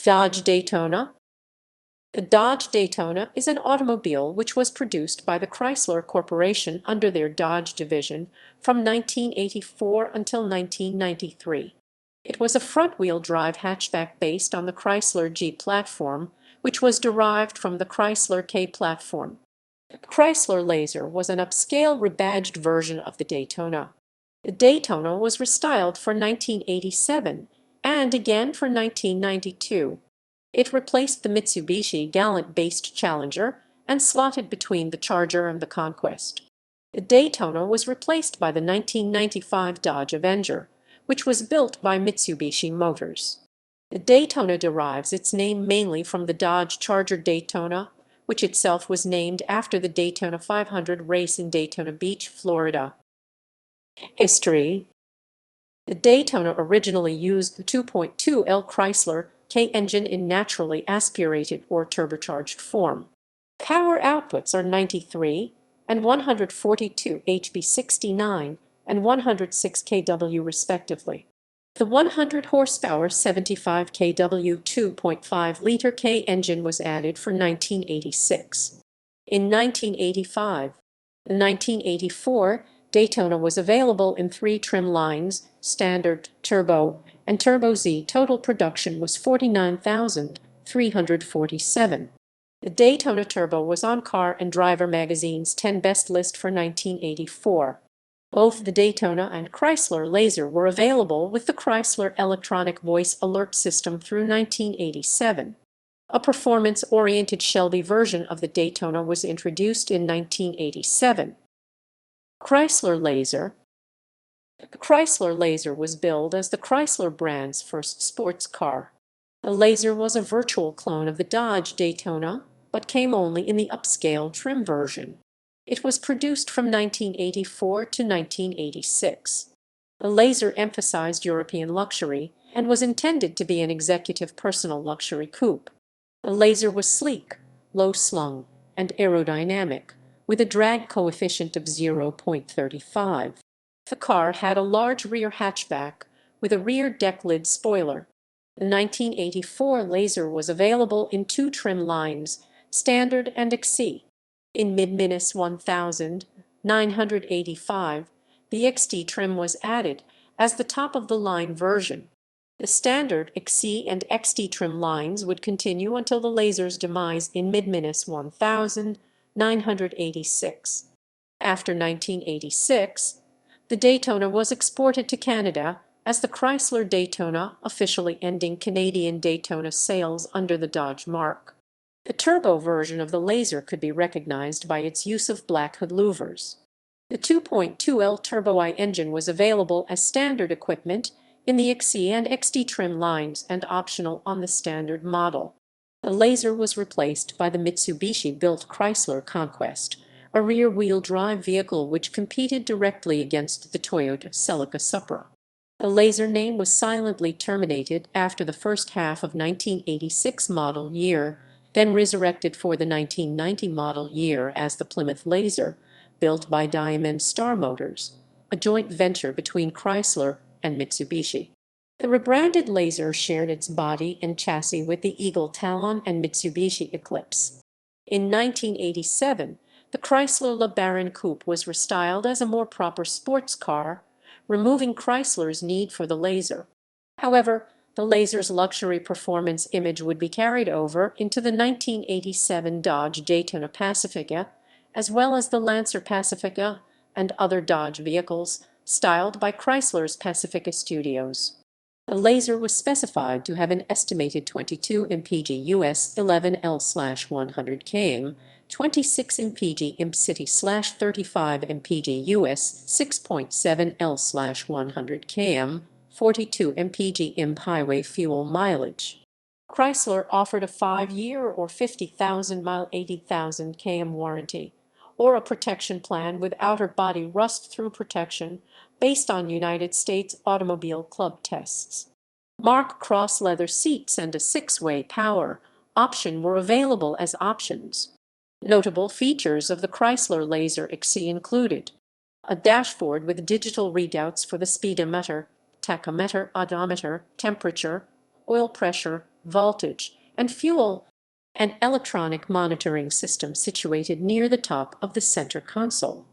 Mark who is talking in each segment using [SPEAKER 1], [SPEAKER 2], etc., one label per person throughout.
[SPEAKER 1] Dodge Daytona. The Dodge Daytona is an automobile which was produced by the Chrysler Corporation under their Dodge division from 1984 until 1993. It was a front-wheel drive hatchback based on the Chrysler G platform, which was derived from the Chrysler K platform. The Chrysler Laser was an upscale rebadged version of the Daytona. The Daytona was restyled for 1987 and again for 1992. It replaced the Mitsubishi Galant-based Challenger and slotted between the Charger and the Conquest. The Daytona was replaced by the 1995 Dodge Avenger, which was built by Mitsubishi Motors. The Daytona derives its name mainly from the Dodge Charger Daytona, which itself was named after the Daytona 500 race in Daytona Beach, Florida. History. The Daytona originally used the 2.2L Chrysler K engine in naturally aspirated or turbocharged form. Power outputs are 93 and 142 HP69 and 106 kW respectively. The 100 horsepower 75 kW 2.5-liter K engine was added for 1986. In 1985, the 1984 Daytona was available in 3 trim lines, Standard, Turbo, and Turbo Z. Total production was 49,347. The Daytona Turbo was on Car and Driver magazine's 10 Best list for 1984. Both the Daytona and Chrysler Laser were available with the Chrysler Electronic Voice Alert System through 1987. A performance-oriented Shelby version of the Daytona was introduced in 1987. Chrysler Laser. The Chrysler Laser was billed as the Chrysler brand's first sports car. The Laser was a virtual clone of the Dodge Daytona, but came only in the upscale trim version. It was produced from 1984 to 1986. The Laser emphasized European luxury and was intended to be an executive personal luxury coupe. The Laser was sleek, low-slung, and aerodynamic, with a drag coefficient of 0.35. The car had a large rear hatchback with a rear deck lid spoiler. The 1984 Laser was available in 2 trim lines, Standard and XC. In mid-minus 1985, the XT trim was added as the top-of-the-line version. The Standard, XC, and XT trim lines would continue until the Laser's demise in mid-minus 1986. After 1986, the Daytona was exported to Canada as the Chrysler Daytona, officially ending Canadian Daytona sales under the Dodge mark. The turbo version of the Laser could be recognized by its use of black hood louvers. The 2.2L Turbo I engine was available as standard equipment in the XC and XT trim lines and optional on the standard model. The Laser was replaced by the Mitsubishi-built Chrysler Conquest, a rear-wheel drive vehicle which competed directly against the Toyota Celica Supra. The Laser name was silently terminated after the first half of 1986 model year, then resurrected for the 1990 model year as the Plymouth Laser, built by Diamond Star Motors, a joint venture between Chrysler and Mitsubishi. The rebranded Laser shared its body and chassis with the Eagle Talon and Mitsubishi Eclipse. In 1987, the Chrysler LeBaron Coupe was restyled as a more proper sports car, removing Chrysler's need for the Laser. However, the Laser's luxury performance image would be carried over into the 1987 Dodge Daytona Pacifica, as well as the Lancer Pacifica and other Dodge vehicles styled by Chrysler's Pacifica Studios. The Laser was specified to have an estimated 22 mpg US 11L/100 km, 26 mpg imp city/35 mpg US 6.7L/100 km, 42 mpg imp highway fuel mileage. Chrysler offered a 5-year or 50,000-mile 80,000 km warranty, or a protection plan with outer body rust-through protection based on United States Automobile Club tests. Mark Cross leather seats and a 6-way power option were available as options. Notable features of the Chrysler Laser XC included a dashboard with digital readouts for the speedometer, tachometer, odometer, temperature, oil pressure, voltage, and fuel, an electronic monitoring system situated near the top of the center console.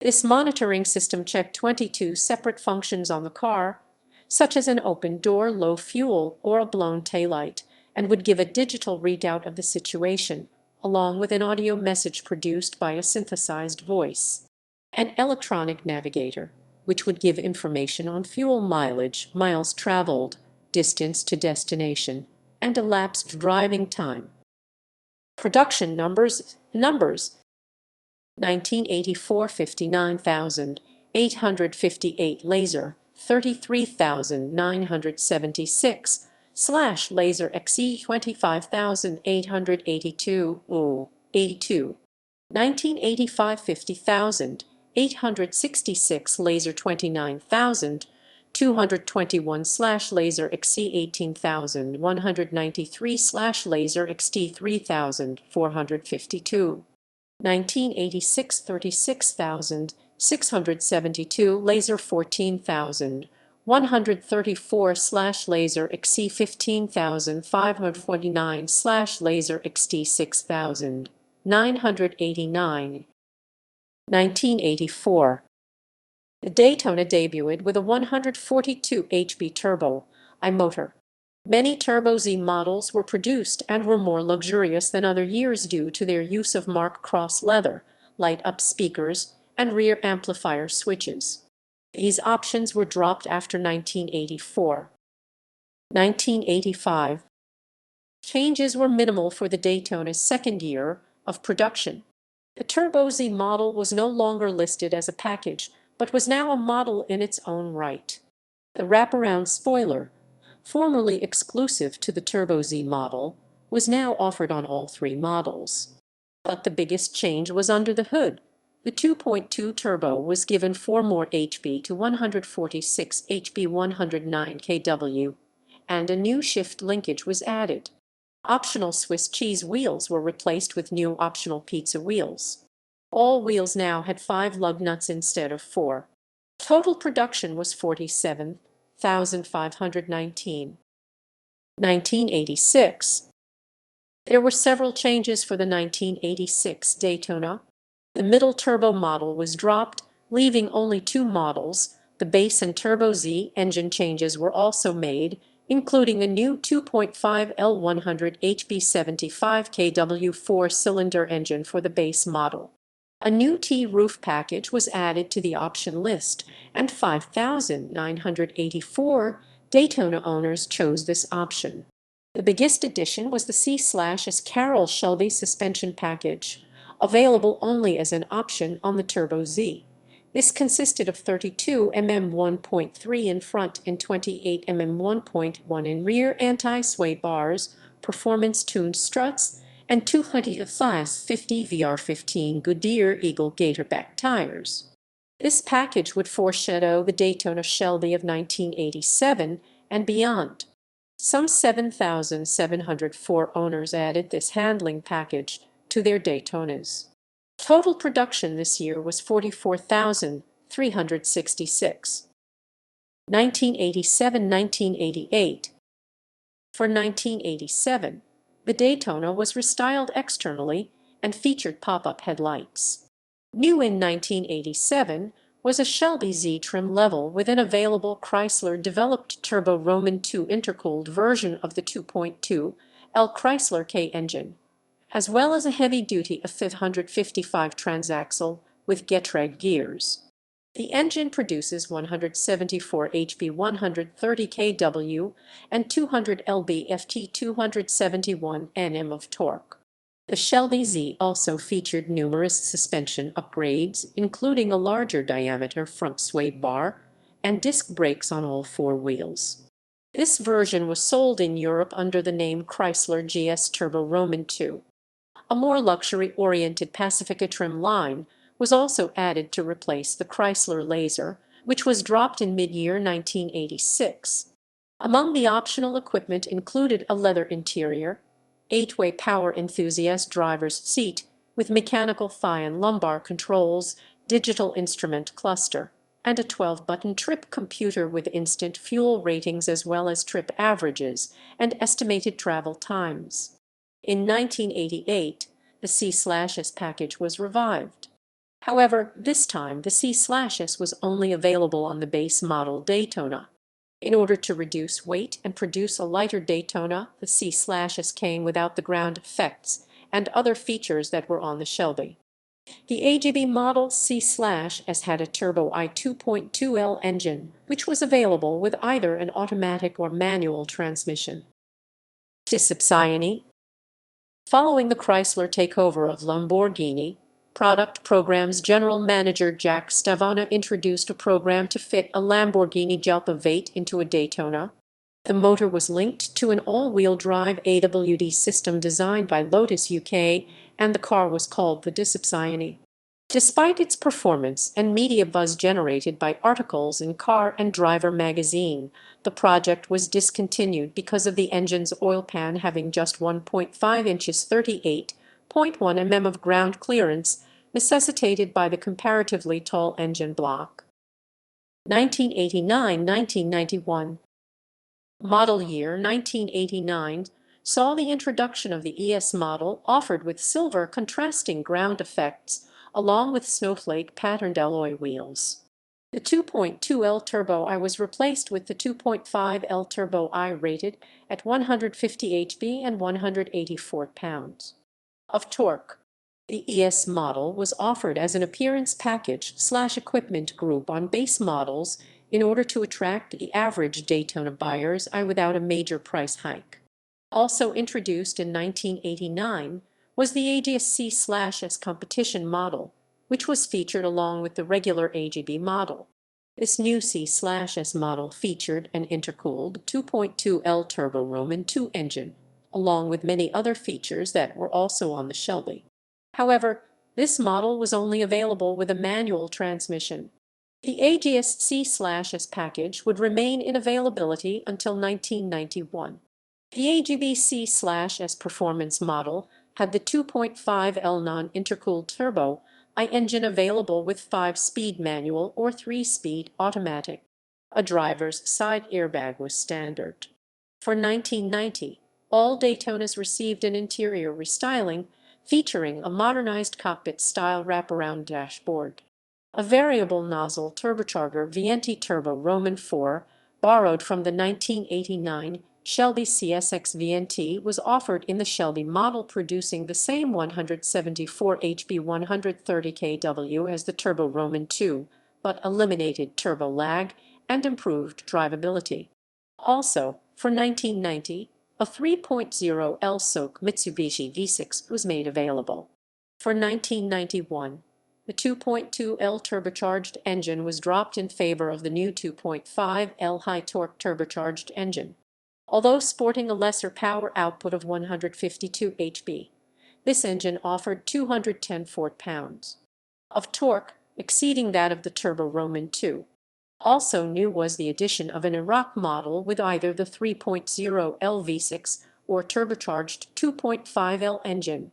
[SPEAKER 1] This monitoring system checked 22 separate functions on the car, such as an open door, low fuel, or a blown taillight, and would give a digital readout of the situation, along with an audio message produced by a synthesized voice. An electronic navigator, which would give information on fuel mileage, miles traveled, distance to destination, and elapsed driving time. Production numbers 1984 59,858 Laser 33,976 / Laser XE 25,882 82 1985 50,866 Laser 29,221 / Laser XC 18,193 / Laser XT 3,452 1986 36,672 Laser 14,134 / Laser XC 15,549 / Laser XT 6,989 1984. The Daytona debuted with a 142 HP turbo I motor. Many Turbo Z models were produced and were more luxurious than other years due to their use of Mark Cross leather, light-up speakers, and rear amplifier switches. These options were dropped after 1984. 1985. Changes were minimal for the Daytona's second year of production. The Turbo Z model was no longer listed as a package, but was now a model in its own right. The wraparound spoiler, formerly exclusive to the Turbo Z model, was now offered on all three models. But the biggest change was under the hood. The 2.2 turbo was given 4 more HP to 146 HP 109 kW, and a new shift linkage was added. Optional Swiss cheese wheels were replaced with new optional pizza wheels. All wheels now had 5 lug nuts instead of 4. Total production was 47,519. 1986. There were several changes for the 1986 Daytona. The middle turbo model was dropped, leaving only 2 models. The base and Turbo Z engine changes were also made, including a new 2.5 L 100 HP 75 kW 4-cylinder engine for the base model. A new T-roof package was added to the option list, and 5,984 Daytona owners chose this option. The biggest addition was the C/S Carroll Shelby suspension package, available only as an option on the Turbo Z. This consisted of 32 mm 1.3 in front and 28 mm 1.1 in rear anti-sway bars, performance-tuned struts, and 250 VR15 Goodyear Eagle Gatorback tires. This package would foreshadow the Daytona Shelby of 1987 and beyond. Some 7,704 owners added this handling package to their Daytonas. Total production this year was 44,366. 1987–1988. For 1987, the Daytona was restyled externally and featured pop-up headlights. New in 1987 was a Shelby Z trim level with an available Chrysler-developed turbo Roman II intercooled version of the 2.2 L Chrysler K engine, as well as a heavy-duty 555 transaxle with Getrag gears. The engine produces 174 HP 130 kW and 200 lb-ft 271 Nm of torque. The Shelby Z also featured numerous suspension upgrades, including a larger diameter front sway bar and disc brakes on all 4 wheels. This version was sold in Europe under the name Chrysler GS Turbo Roman II. A more luxury-oriented Pacifica trim line was also added to replace the Chrysler Laser, which was dropped in mid-year 1986. Among the optional equipment included a leather interior, 8-way power enthusiast driver's seat with mechanical thigh and lumbar controls, digital instrument cluster, and a 12-button trip computer with instant fuel ratings as well as trip averages and estimated travel times. In 1988, the C/S package was revived. However, this time the C/S was only available on the base model Daytona. In order to reduce weight and produce a lighter Daytona, the C/S came without the ground effects and other features that were on the Shelby. The AGB model C/S had a turbo I 2.2L engine, which was available with either an automatic or manual transmission. Disappointing. Following the Chrysler takeover of Lamborghini, Product Programs General Manager Jack Stavona introduced a program to fit a Lamborghini Jalpa into a Daytona. The motor was linked to an all-wheel drive AWD system designed by Lotus UK, and the car was called the Disappointing. Despite its performance and media buzz generated by articles in Car and Driver magazine, the project was discontinued because of the engine's oil pan having just 1.5 inches 38.1 mm of ground clearance, necessitated by the comparatively tall engine block. 1989–1991. Model year 1989 saw the introduction of the ES model offered with silver contrasting ground effects, along with snowflake-patterned alloy wheels. The 2.2L Turbo I was replaced with the 2.5L Turbo I rated at 150 HP and 184 pounds of torque. The ES model was offered as an appearance package/equipment group on base models in order to attract the average Daytona buyers without a major price hike. Also introduced in 1989 was the AGS C/S competition model, which was featured along with the regular AGB model. This new C/S model featured an intercooled 2.2L turbo Roman II engine, along with many other features that were also on the Shelby. However, this model was only available with a manual transmission. The AGS C/S package would remain in availability until 1991. The AGB C/S performance model had the 2.5L non-intercooled turbo I engine available with 5-speed manual or 3-speed automatic. A driver's side airbag was standard. For 1990, all Daytonas received an interior restyling featuring a modernized cockpit-style wraparound dashboard. A variable nozzle turbocharger VNT Turbo Roman IV, borrowed from the 1989 Shelby CSX VNT, was offered in the Shelby model, producing the same 174 HP 130 kW as the Turbo Roman II, but eliminated turbo lag and improved drivability. Also, for 1990, a 3.0L Soak Mitsubishi V6 was made available. For 1991, the 2.2L turbocharged engine was dropped in favor of the new 2.5L high-torque turbocharged engine. Although sporting a lesser power output of 152 HP, this engine offered 210 foot-pounds of torque, exceeding that of the Turbo Roman II. Also new was the addition of an Iraq model with either the 3.0L V6 or turbocharged 2.5L engine.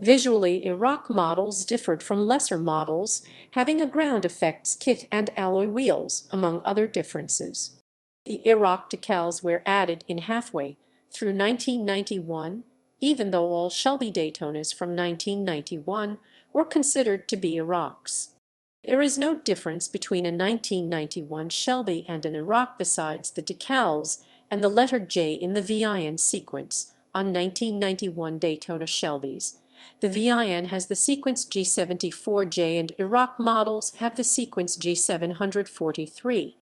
[SPEAKER 1] Visually, Iraq models differed from lesser models, having a ground effects kit and alloy wheels, among other differences. The Iraq decals were added in halfway through 1991, even though all Shelby Daytonas from 1991 were considered to be Iraqs. There is no difference between a 1991 Shelby and an Iraq besides the decals and the letter J in the VIN sequence on 1991 Daytona Shelbys. The VIN has the sequence G74J and Iraq models have the sequence G743.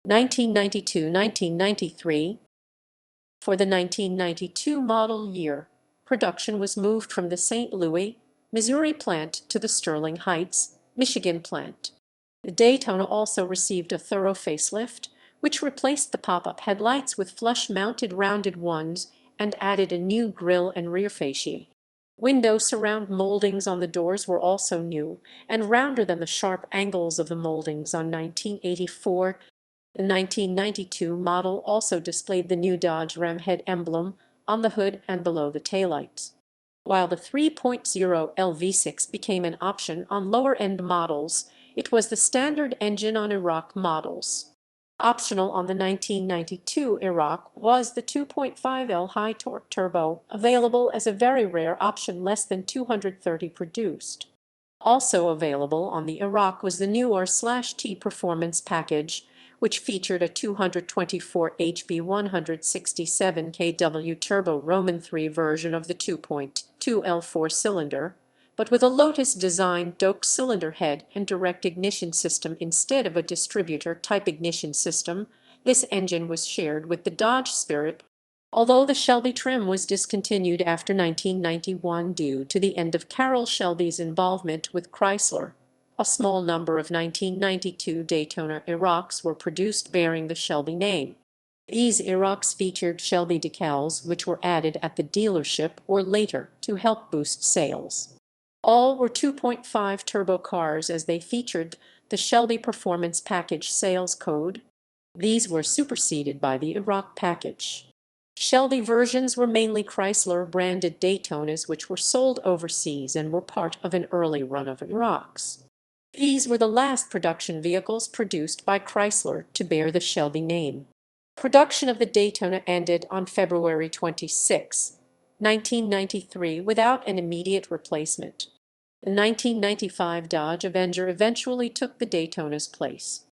[SPEAKER 1] 1992–1993. For the 1992 model year, production was moved from the St. Louis, Missouri plant to the Sterling Heights, Michigan plant. The Daytona also received a thorough facelift, which replaced the pop-up headlights with flush-mounted rounded ones and added a new grille and rear fascia. Window surround moldings on the doors were also new and rounder than the sharp angles of the moldings on 1984. The 1992 model also displayed the new Dodge Ram head emblem on the hood and below the taillights. While the 3.0L V6 became an option on lower-end models, It was the standard engine on Iraq models. Optional on the 1992 Iraq was the 2.5L high-torque turbo, available as a very rare option, less than 230 produced. Also available on the Iraq was the new R/T Performance package, which featured a 224 HP 167 kW turbo Roman III version of the 2.2L four-cylinder, but with a Lotus-designed Doak cylinder head and direct ignition system instead of a distributor-type ignition system. This engine was shared with the Dodge Spirit, although the Shelby trim was discontinued after 1991 due to the end of Carroll Shelby's involvement with Chrysler. A small number of 1992 Daytona Iraqs were produced bearing the Shelby name. These Iraqs featured Shelby decals, which were added at the dealership or later to help boost sales. All were 2.5 turbo cars, as they featured the Shelby Performance Package sales code. These were superseded by the Iraq package. Shelby versions were mainly Chrysler-branded Daytonas, which were sold overseas and were part of an early run of Iraqs. These were the last production vehicles produced by Chrysler to bear the Shelby name. Production of the Daytona ended on February 26, 1993, without an immediate replacement. The 1995 Dodge Avenger eventually took the Daytona's place.